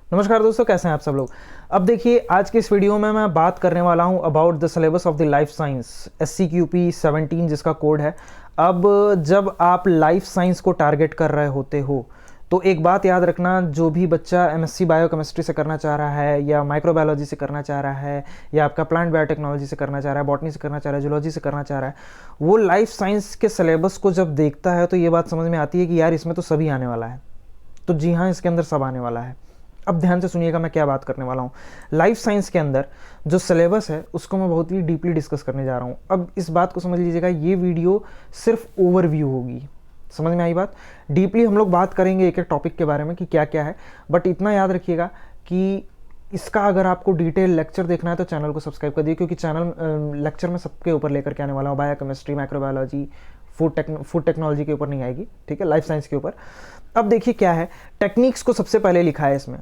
नमस्कार दोस्तों, कैसे हैं आप सब लोग। अब देखिए, आज के इस वीडियो में मैं बात करने वाला हूं about the syllabus of the life science SCQP 17 जिसका कोड है। अब जब आप लाइफ साइंस को टारगेट कर रहे होते हो तो एक बात याद रखना, जो भी बच्चा MSc बायोकेमिस्ट्री से करना चाह रहा है या माइक्रोबायोलॉजी से करना चाह रहा है या आपका प्लांट बायोटेक्नोलॉजी से करना चाह रहा है, बॉटनी से करना चाह रहा है, जूलॉजी से करना चाह रहा है, वो लाइफ साइंस के सिलेबस को जब देखता है तो ये बात समझ में आती है कि यार इसमें तो सभी आने वाला है। तो जी हाँ, इसके अंदर सब आने वाला है। अब ध्यान से सुनिएगा मैं क्या बात करने वाला हूँ। लाइफ साइंस के अंदर जो सिलेबस है उसको मैं बहुत ही डीपली डिस्कस करने जा रहा हूँ। अब इस बात को समझ लीजिएगा, ये वीडियो सिर्फ ओवरव्यू होगी। समझ में आई बात। डीपली हम लोग बात करेंगे एक एक टॉपिक के बारे में कि क्या क्या है, बट इतना याद रखिएगा कि इसका अगर आपको डिटेल लेक्चर देखना है तो चैनल को सब्सक्राइब कर दिए, क्योंकि चैनल लेक्चर में सबके ऊपर लेकर के आने वाला हूँ। बायोकेमिस्ट्री, माइक्रोबायोलॉजी, फूड टेक्नोलॉजी के ऊपर नहीं आएगी, ठीक है, लाइफ साइंस के ऊपर। अब देखिए क्या है, टेक्निक्स को सबसे पहले लिखा है इसमें।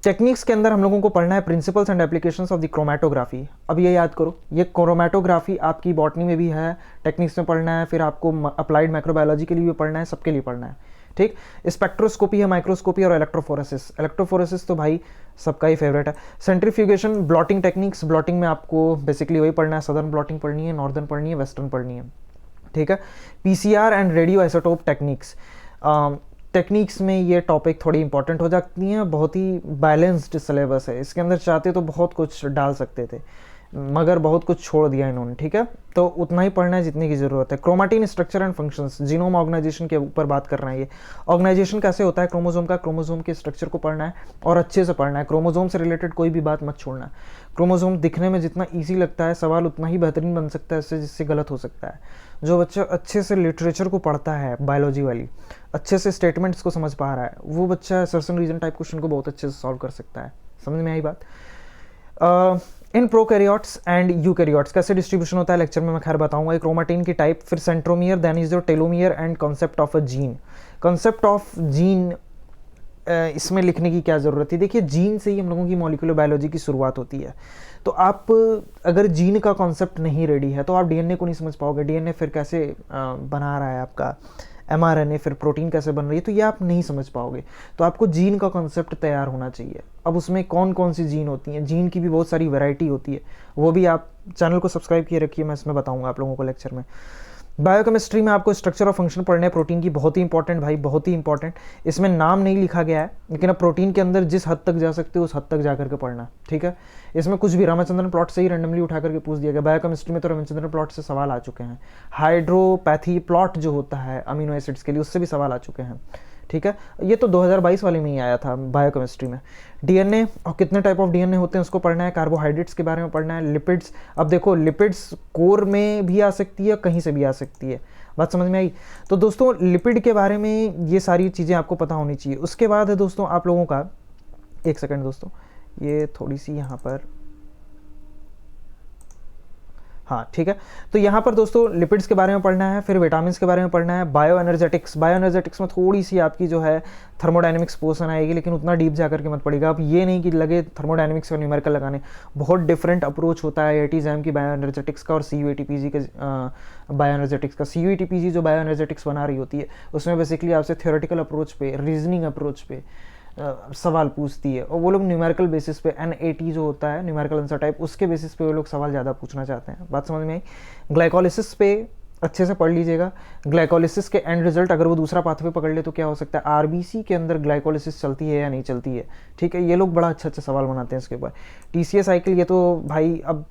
टेक्निक्स के अंदर हम लोगों को पढ़ना है principles and applications of the chromatography. अब ये याद करो, ये क्रोमेटोग्राफी आपकी बॉटनी में भी है, टेक्निक्स में पढ़ना है, फिर आपको अप्लाइड माइक्रोबायोलॉजी के लिए भी पढ़ना है, सबके लिए पढ़ना है, ठीक। स्पेक्ट्रोस्कोपी है, माइक्रोस्कोपी और इलेक्ट्रोफोरेसिस। इलेक्ट्रोफोरेसिस तो भाई सबका ही फेवरेट है। Centrifugation, blotting techniques. ब्लॉटिंग में आपको बेसिकली वही पढ़ना है, सदर्न ब्लॉटिंग पढ़नी है, नॉर्दर्न पढ़नी है, वेस्टर्न पढ़नी है, ठीक है। PCR and radio isotope techniques. Techniques में ये टॉपिक थोड़ी इंपॉर्टेंट हो जाती हैं। बहुत ही बैलेंस्ड सिलेबस है, इसके अंदर चाहते तो बहुत कुछ डाल सकते थे मगर बहुत कुछ छोड़ दिया इन्होंने, ठीक है। तो उतना ही पढ़ना है जितनी की ज़रूरत है। Chromatin structure and functions, genome organisation के ऊपर बात करना है। ये ऑर्गेनाइजेशन कैसे होता है क्रोमोसोम का, क्रोमोसोम के स्ट्रक्चर को पढ़ना है और अच्छे से पढ़ना है। क्रोमोसोम से रिलेटेड कोई भी बात मत छोड़ना। क्रोमोसोम दिखने में जितना ईजी लगता है, सवाल उतना ही बेहतरीन बन सकता है इससे, जिससे गलत हो सकता है। जो बच्चा अच्छे से लिटरेचर को पढ़ता है, बायोलॉजी वाली, अच्छे से स्टेटमेंट्स को समझ पा रहा है, वो बच्चा सर्सन रीजन टाइप क्वेश्चन को बहुत अच्छे से सॉल्व कर सकता है। समझ में आई बात। इन प्रोकैरियोट्स एंड यूकैरियोट्स कैसे डिस्ट्रीब्यूशन होता है लेक्चर में मैं खैर बताऊंगा। क्रोमेटिन की टाइप, फिर centromere, then is your telomere and concept of a gene. Concept of gene इसमें लिखने की क्या ज़रूरत है। देखिए, जीन से ही हम लोगों की मॉलिक्यूलर बायोलॉजी की शुरुआत होती है। तो आप अगर जीन का कॉन्सेप्ट नहीं रेडी है तो आप DNA को नहीं समझ पाओगे। DNA फिर कैसे बना रहा है आपका mRNA, फिर प्रोटीन कैसे बन रही है, तो ये आप नहीं समझ पाओगे। तो आपको जीन का कॉन्सेप्ट तैयार होना चाहिए। अब उसमें कौन कौन सी जीन होती हैं, जीन की भी बहुत सारी वैरायटी होती है, वो भी आप चैनल को सब्सक्राइब किए रखिए, मैं इसमें बताऊंगा आप लोगों को लेक्चर में। बायोकेमिस्ट्री में आपको स्ट्रक्चर और फंक्शन पढ़ने हैं प्रोटीन की, बहुत ही इंपॉर्टेंट भाई, बहुत ही इंपॉर्टेंट। इसमें नाम नहीं लिखा गया है, लेकिन अब प्रोटीन के अंदर जिस हद तक जा सकते हो उस हद तक जा करके पढ़ना, ठीक है। इसमें कुछ भी रामचंद्रन प्लॉट से ही रैंडमली उठा करके पूछ दिया गया। बायोकेमिस्ट्री में तो रामचंद्रन प्लॉट से सवाल आ चुके हैं। हाइड्रोपैथी प्लॉट जो होता है अमीनो एसिड्स के लिए, उससे भी सवाल आ चुके हैं, ठीक है। ये तो 2022 वाले में ही आया था बायोकेमिस्ट्री में। DNA और कितने टाइप ऑफ DNA होते हैं उसको पढ़ना है। कार्बोहाइड्रेट्स के बारे में पढ़ना है। लिपिड्स, अब देखो लिपिड्स कोर में भी आ सकती है, कहीं से भी आ सकती है, बात समझ में आई। तो दोस्तों लिपिड के बारे में ये सारी चीज़ें आपको पता होनी चाहिए। उसके बाद है दोस्तों आप लोगों का, एक सेकंड दोस्तों, ये थोड़ी सी यहाँ पर, हाँ ठीक है। तो यहाँ पर दोस्तों लिपिड्स के बारे में पढ़ना है, फिर विटामिन के बारे में पढ़ना है। बायो एनर्जेटिक्स, बायो एनर्जेटिक्स में थोड़ी सी आपकी जो है थर्मोडायनेमिक्स पोर्शन आएगी, लेकिन उतना डीप जा करके मत पड़ेगा। अब ये नहीं कि लगे थर्मोडायनेमिक्स और न्यूमेरिकल लगाने, बहुत डिफरेंट अप्रोच होता है IIT JAM की बायो एनर्जेटिक्स का और CUET PG के बायो एनर्जेटिक्स का। CUET PG जो बायो एनर्जेटिक्स बना रही होती है उसमें बेसिकली आपसे थियोरेटिकल अप्रोच पे, रीजनिंग अप्रोच पे सवाल पूछती है, और वो लोग न्यूमेरिकल बेसिस पे, NAT जो होता है न्यूमेरिकल आंसर टाइप, उसके बेसिस पे वो लोग सवाल ज़्यादा पूछना चाहते हैं। बात समझ में आई। ग्लाइकोलिसिस पे अच्छे से पढ़ लीजिएगा। ग्लाइकोलिसिस के एंड रिजल्ट, अगर वो दूसरा पाथवे पकड़ ले तो क्या हो सकता है, RBC के अंदर ग्लाइकोलिसिस चलती है या नहीं चलती है, ठीक है। ये लोग बड़ा अच्छा सवाल बनाते हैं इसके ऊपर। TCA साइकिल, ये तो भाई अब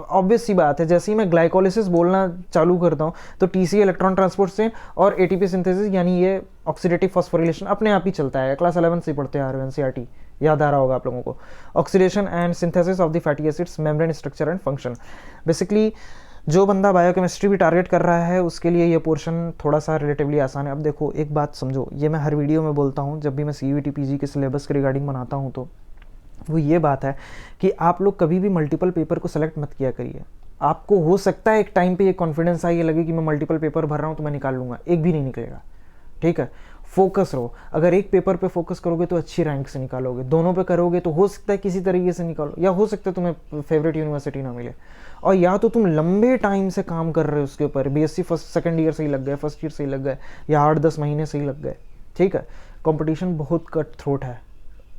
ऑब्वियस सी बात है, जैसे ही मैं ग्लाइकोलिसिस बोलना चालू करता हूँ तो TCA इलेक्ट्रॉन ट्रांसपोर्ट से और ATP सिंथेसिस यानी ये ऑक्सीडेटिव फॉस्फोरिलेशन अपने आप ही चलता है। क्लास 11 से पढ़ते आ रहे हैं, NCERT याद आ रहा होगा आप लोगों को। Oxidation and synthesis of the fatty acids, membrane structure and function. Basically जो बंदा बायोकेमिस्ट्री भी टारगेट कर रहा है उसके लिए ये पोर्शन थोड़ा सा रिलेटिवली आसान है। अब देखो एक बात समझो, ये मैं हर वीडियो में बोलता हूँ जब भी मैं CUET PG के सिलेबस के रिगार्डिंग बनाता हूँ, तो वो ये बात है कि आप लोग कभी भी मल्टीपल पेपर को सेलेक्ट मत किया करिए। आपको हो सकता है एक टाइम पे ये कॉन्फिडेंस आए, ये लगे कि मैं मल्टीपल पेपर भर रहा हूँ तो मैं निकाल लूँगा, एक भी नहीं निकलेगा, ठीक है। फोकस रहो। अगर एक पेपर पे फोकस करोगे तो अच्छी रैंक से निकालोगे, दोनों पे करोगे तो हो सकता है किसी तरीके से निकालो, या हो सकता है तुम्हें फेवरेट यूनिवर्सिटी ना मिले, और या तो तुम लंबे टाइम से काम कर रहे हो उसके ऊपर, BSc फर्स्ट सेकंड ईयर से ही लग गए, फर्स्ट ईयर से ही लग गए, या 8-10 महीने से ही लग गए, ठीक है। कंपटीशन बहुत कट थ्रोट है,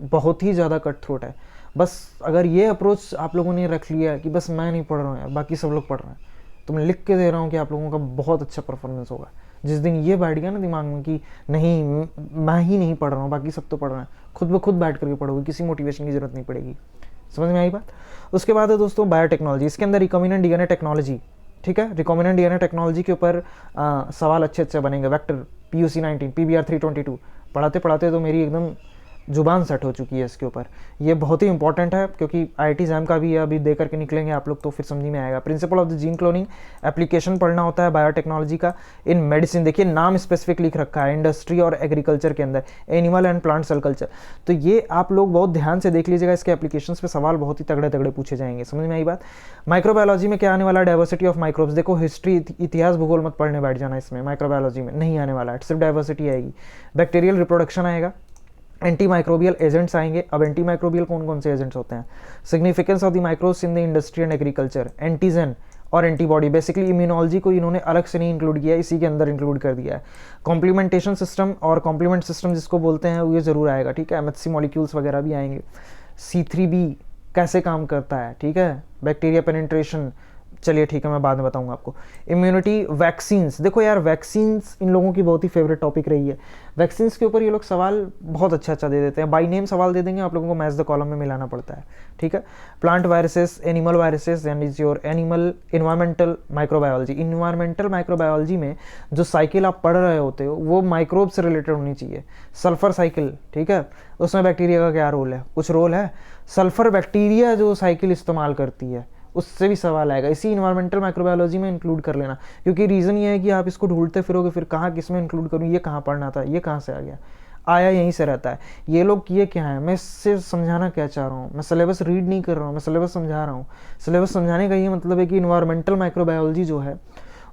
बहुत ही ज़्यादा कट थ्रोट है। बस अगर ये अप्रोच आप लोगों ने रख लिया कि बस मैं नहीं पढ़ रहा हूँ यार, बाकी सब लोग पढ़ रहे हैं, तो मैं लिख के दे रहा हूँ कि आप लोगों का बहुत अच्छा परफॉर्मेंस होगा। जिस दिन ये बैठ गया ना दिमाग में कि नहीं मैं ही नहीं पढ़ रहा हूँ, बाकी सब तो पढ़ रहे हैं, खुद ब खुद बैठ करके पढ़ोगे, किसी मोटिवेशन की जरूरत नहीं पड़ेगी। समझ में आई बात? उसके बाद है दोस्तों बायोटेक्नोलॉजी। इसके अंदर रिकॉम्बिनेंट डीएनए टेक्नोलॉजी, ठीक है, रिकॉम्बिनेंट डीएनए टेक्नोलॉजी के ऊपर सवाल अच्छे अच्छे बनेंगे। वेक्टर, PUC 19, PBR 322 पढ़ाते पढ़ाते तो मेरी एकदम जुबान सेट हो चुकी है इसके ऊपर। ये बहुत ही इंपॉर्टेंट है क्योंकि IIT एग्जाम का भी है, अभी दे करके निकलेंगे आप लोग तो फिर समझ में आएगा। Principle of the gene cloning application पढ़ना होता है बायोटेक्नोलॉजी का इन मेडिसिन। देखिए नाम स्पेसिफिक लिख रखा है, इंडस्ट्री और एग्रीकल्चर के अंदर, animal and plant cell culture. तो ये आप लोग बहुत ध्यान से देख लीजिएगा, इसके एप्लीकेशंस पे सवाल बहुत ही तगड़े तगड़े पूछे जाएंगे। समझ में आई बात? माइक्रोबायोलॉजी में क्या आने वाला है? Diversity of microbes. देखो हिस्ट्री इतिहास भूगोल मत पढ़ने बैठ जाना, इसमें माइक्रोबायोलॉजी में नहीं आने वाला है, सिर्फ डाइवर्सिटी आएगी। बैक्टीरियल रिप्रोडक्शन आएगा, एंटी माइक्रोबियल एजेंट्स आएंगे। अब एंटी माइक्रोबियल कौन कौन से एजेंट्स होते हैं? Significance of the microbes in the industry and agriculture, antigen और एंटीबॉडी। बेसिकली इम्यूनोलॉजी को इन्होंने अलग से नहीं इंक्लूड किया, इसी के अंदर इंक्लूड कर दिया है। कॉम्प्लीमेंटेशन सिस्टम और कॉम्प्लीमेंट सिस्टम जिसको बोलते हैं, ये जरूर आएगा, ठीक है। MHC मॉलिक्यूल्स वगैरह भी आएंगे। C3b कैसे काम करता है, ठीक है। बैक्टीरिया पेनिट्रेशन, चलिए ठीक है मैं बाद में बताऊंगा आपको। Immunity, vaccines. देखो यार वैक्सीन्स इन लोगों की बहुत ही फेवरेट टॉपिक रही है। वैक्सीन्स के ऊपर ये लोग सवाल बहुत अच्छा अच्छा दे देते हैं, बाई नेम सवाल दे देंगे, आप लोगों को मैच द कॉलम में मिलाना पड़ता है, ठीक है। Plant viruses, animal viruses and is your animal environmental microbiology. Environmental microbiology में जो साइकिल आप पढ़ रहे होते हो वो माइक्रोब से रिलेटेड होनी चाहिए। सल्फर साइकिल, ठीक है, उसमें बैक्टीरिया का क्या रोल है? कुछ रोल है। सल्फर बैक्टीरिया जो साइकिल इस्तेमाल करती है उससे भी सवाल आएगा, इसी इन्वायरमेंटल माइक्रोबायोलॉजी में इंक्लूड कर लेना। क्योंकि रीज़न ये है कि आप इसको ढूंढते फिरोगे, फिर कहाँ किस में इंक्लूड करूँ, ये कहाँ पढ़ना था, ये कहाँ से आ गया, आया यहीं से रहता है। ये लोग किए क्या है, मैं इससे समझाना क्या चाह रहा हूँ, मैं सिलेबस रीड नहीं कर रहा हूँ, मैं सिलेबस समझा रहा हूँ। सिलेबस समझाने का ये मतलब है कि इन्वायरमेंटल माइक्रोबायोलॉजी जो है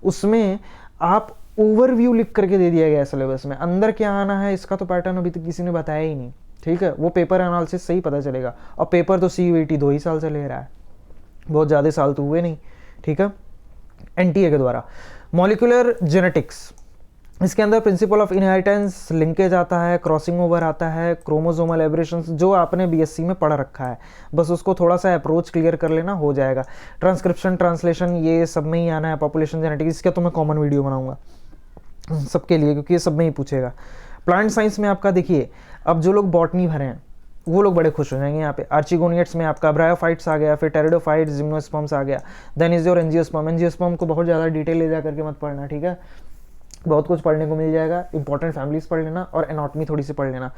उसमें आप ओवरव्यू लिख करके दे दिया गया है सिलेबस में, अंदर क्या आना है इसका तो पैटर्न अभी तक किसी ने बताया ही नहीं, ठीक है। वो पेपर एनालिसिस से ही पता चलेगा, और पेपर तो CUET 2 ही साल से ले रहा है, बहुत ज़्यादा साल तो हुए नहीं, ठीक है। NTA के द्वारा मॉलिक्यूलर जेनेटिक्स, इसके अंदर प्रिंसिपल ऑफ इनहेरिटेंस, लिंकेज आता है, क्रॉसिंग ओवर आता है, क्रोमोसोमल एब्रेशंस, जो आपने BSc में पढ़ रखा है, बस उसको थोड़ा सा अप्रोच क्लियर कर लेना, हो जाएगा। ट्रांसक्रिप्शन, ट्रांसलेशन, ये सब में ही आना है। पॉपुलेशन जेनेटिक्स, इसका तो मैं कॉमन वीडियो बनाऊंगा सबके लिए, क्योंकि ये सब में ही पूछेगा। प्लांट साइंस में आपका देखिए, अब जो लोग बॉटनी भरे हैं वो लोग बड़े खुश हो जाएंगे यहाँ पे। आर्चिगोनियट्स में आपका ब्रायोफाइट्स आ गया, फिर टेरिडोफाइट्स, जिम्नोस्पर्म्स आ गया। Then is your angiosperm. Angiosperm को बहुत ज़्यादा डिटेल ले जा करके मत पढ़ना, ठीक है, बहुत कुछ पढ़ने को मिल जाएगा। इंपॉर्टेंट फैमिलीज पढ़ लेना और एनाटॉमी थोड़ी सी पढ़ लेना।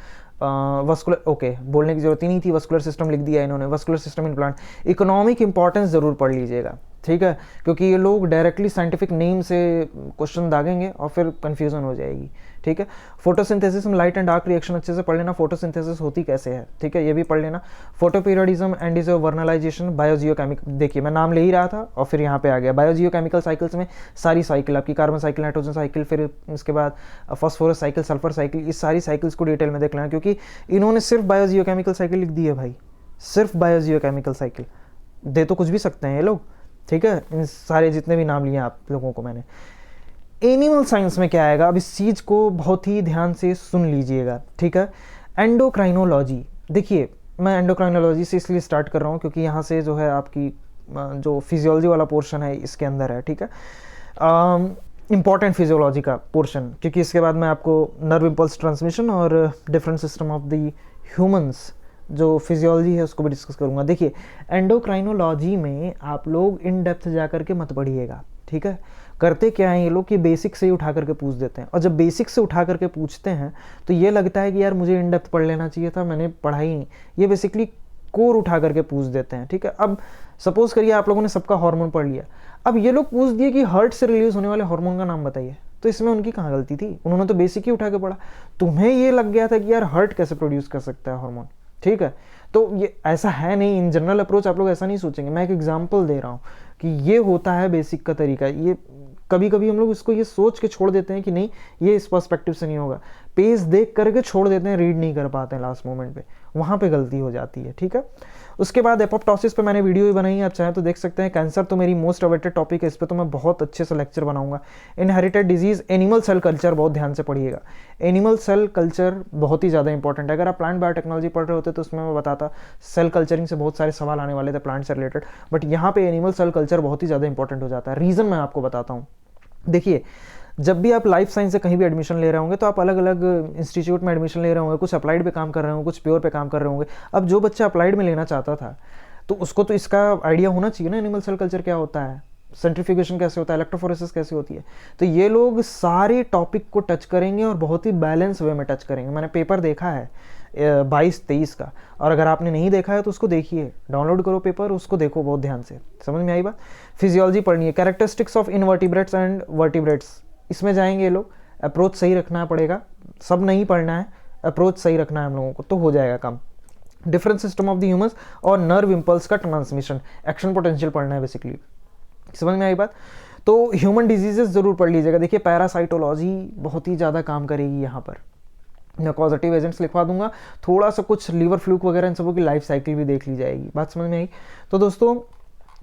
वस्कुलर, ओके बोलने की जरूरत ही नहीं थी, वस्कुलर सिस्टम लिख दिया इन्होंने, vascular system in plant. Economic importance जरूर पढ़ लीजिएगा, ठीक है, क्योंकि ये लोग डायरेक्टली साइंटिफिक नेम से क्वेश्चन दागेंगे और फिर कंफ्यूजन हो जाएगी, ठीक है। फोटोसिंथेसिस में लाइट एंड डार्क रिएक्शन अच्छे से पढ़ लेना, फोटोसिंथेसिस होती कैसे है, ठीक है, ये भी पढ़ लेना। Photoperiodism and is vernalization, biogeochemical, देखिए मैं नाम ले ही रहा था और फिर यहाँ पे आ गया। बायोजियोकेमिकल साइकिल्स में सारी साइकिल आपकी, कार्बन साइकिल, नाइट्रोजन साइकिल, फिर उसके बाद फॉस्फोरस साइकिल, सल्फर साइकिल, इस सारी साइकिल्स को डिटेल में देख लेना, क्योंकि इन्होंने सिर्फ बायोजियोकेमिकल साइकिल लिख दी है भाई, सिर्फ बायोजियोकेमिकल साइकिल, दे तो कुछ भी सकते हैं ये लोग, ठीक है। इन सारे जितने भी नाम लिए आप लोगों को मैंने। एनिमल साइंस में क्या आएगा, अब इस चीज़ को बहुत ही ध्यान से सुन लीजिएगा, ठीक है। एंडोक्राइनोलॉजी, देखिए मैं एंडोक्राइनोलॉजी से इसलिए स्टार्ट कर रहा हूँ क्योंकि यहाँ से जो है आपकी जो फिजियोलॉजी वाला पोर्शन है इसके अंदर है, ठीक है, इंपॉर्टेंट फिजियोलॉजी का पोर्शन, क्योंकि इसके बाद मैं आपको नर्व इम्पल्स ट्रांसमिशन और different system of the humans जो फिजियोलॉजी है उसको भी डिस्कस करूंगा। देखिए एंडोक्राइनोलॉजी में आप लोग इन डेप्थ जा करके मत पढ़िएगा, ठीक है। करते क्या है ये लोग कि बेसिक से ही उठा करके पूछ देते हैं, और जब बेसिक से उठा करके पूछते हैं तो ये लगता है कि यार मुझे इन डेप्थ पढ़ लेना चाहिए था, मैंने पढ़ा ही नहीं। ये बेसिकली कोर उठा करके पूछ देते हैं, ठीक है। अब सपोज करिए आप लोगों ने सबका हार्मोन पढ़ लिया, अब ये लोग पूछ दिए कि हार्ट से रिलीज होने वाले हार्मोन का नाम बताइए, तो इसमें उनकी कहाँ गलती थी, उन्होंने तो बेसिक ही उठा के पढ़ा। तुम्हें ये लग गया था कि यार हार्ट कैसे प्रोड्यूस कर सकता है हार्मोन, ठीक है। तो ये ऐसा है नहीं, इन जनरल अप्रोच आप लोग ऐसा नहीं सोचेंगे। मैं एक एग्जांपल दे रहा हूँ कि ये होता है बेसिक का तरीका। ये कभी कभी हम लोग इसको ये सोच के छोड़ देते हैं कि नहीं ये इस पर्सपेक्टिव से नहीं होगा, पेज देख करके छोड़ देते हैं, रीड नहीं कर पाते हैं लास्ट मोमेंट पे, वहाँ पे गलती हो जाती है, ठीक है। उसके बाद एपोप्टोसिस पे मैंने वीडियो भी बनाई है, आप चाहें तो देख सकते हैं। कैंसर तो मेरी मोस्ट अवेटेड टॉपिक है, इस पर तो मैं बहुत अच्छे से लेक्चर बनाऊंगा। Inherited disease, animal cell culture बहुत ध्यान से पढ़िएगा। एनिमल सेल कल्चर बहुत ही ज़्यादा इंपॉर्टेंट है। अगर आप प्लांट बायोटेक्नोलॉजी पढ़ रहे होते तो उसमें मैं बताता सेल कल्चरिंग से बहुत सारे सवाल आने वाले थे प्लांट से रिलेटेड, बट यहाँ पे एनिमल सेल कल्चर बहुत ही ज़्यादा इंपॉर्टेंट हो जाता है। रीज़न मैं आपको बताता हूँ। देखिए, जब भी आप लाइफ साइंस से कहीं भी एडमिशन ले रहे होंगे तो आप अलग अलग इंस्टीट्यूट में एडमिशन ले रहे होंगे, कुछ अप्लाइड पे काम कर रहे होंगे, कुछ प्योर पे काम कर रहे होंगे। अब जो बच्चा अप्लाइड में लेना चाहता था तो उसको तो इसका आइडिया होना चाहिए ना, एनिमल सेल कल्चर क्या होता है, सेंट्रीफ्यूगेशन कैसे होता है, इलेक्ट्रोफोरेसिस कैसे होती है। तो ये लोग सारे टॉपिक को टच करेंगे और बहुत ही बैलेंस वे में टच करेंगे। मैंने पेपर देखा है 22-23 का, और अगर आपने नहीं देखा है तो उसको देखिए, डाउनलोड करो पेपर, उसको देखो बहुत ध्यान से, समझ में आई बात। फिजियोलॉजी पढ़नी है, characteristics of invertebrates and vertebrates, इसमें जाएंगे ये लोग। अप्रोच सही रखना पड़ेगा, सब नहीं पढ़ना है, अप्रोच सही रखना है हम लोगों को, तो हो जाएगा काम। Different system of the humans और नर्व इम्पल्स का ट्रांसमिशन, एक्शन पोटेंशियल पढ़ना है बेसिकली, समझ में आई बात। तो ह्यूमन डिजीजेस जरूर पढ़ लीजिएगा। देखिए, पैरासाइटोलॉजी बहुत ही ज़्यादा काम करेगी यहाँ पर। मैं पॉजिटिव एजेंट्स लिखवा दूंगा, थोड़ा सा कुछ लीवर फ्लूक वगैरह इन सबों की लाइफ साइकिल भी देख ली जाएगी। बात समझ में आई। तो दोस्तों,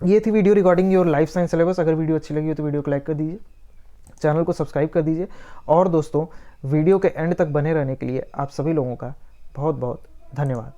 ये थी video regarding your life science syllabus. अगर वीडियो अच्छी लगी हो तो वीडियो को लाइक कर दीजिए, चैनल को सब्सक्राइब कर दीजिए, और दोस्तों वीडियो के एंड तक बने रहने के लिए आप सभी लोगों का बहुत बहुत धन्यवाद।